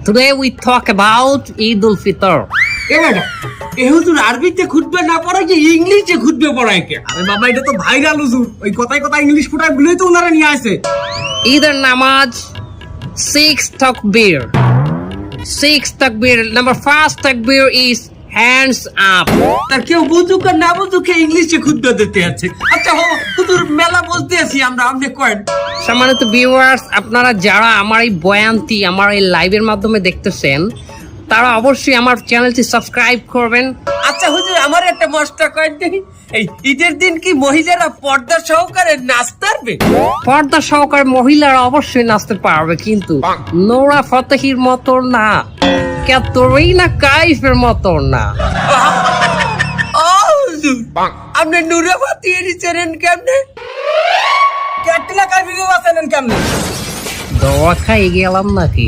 Today we talk about Eid al-Fitr. এ বেটা এ হুজুর আরবিতে খুতবা না পড়ায় যে ইংলিশে খুতবা পড়ায় কে? আরে বাবা এটা তো ভাইরাল হুজুর, ওই কথায় কথা ইংলিশ ফুটায় গুলোই তো ওনারা নিয়ে আসে। Either namaz, 6 takbir. 6 takbir. Number first takbir is hands up. তার কেউ বুঝুক আর না বুঝুক ইংলিশে খুতবা দিতে আছে। আচ্ছা হুজুর মেলা বলতে আছি আমরা, আপনি কয়েন। সম্মানিত ভিউয়ার্স, আপনারা যারা আমার এই বয়ানটি আমার এই লাইভের মাধ্যমে দেখতেছেন, তারা অবশ্যই আমার চ্যানেলটি সাবস্ক্রাইব করবেন। আচ্ছা হুজুর আমার একটা মশটা কয়েন দেখি, এই ঈদের দিন কি মহিলারা পর্দা সহকারে নাচতে পারবে? পর্দা সহকারে মহিলারা অবশ্যই নাচতে পারবে, কিন্তু নোরা ফতেহির মতো না, ক্যাটরিনা কাইফের মতো না। ও হুজুর আপনি নুরাফাতি এর চেনেন কেমনে? ক্যাটরিনা কাইফকে বাঁচালেন কেমনে? দোয়া খাই গেলাম নাকি?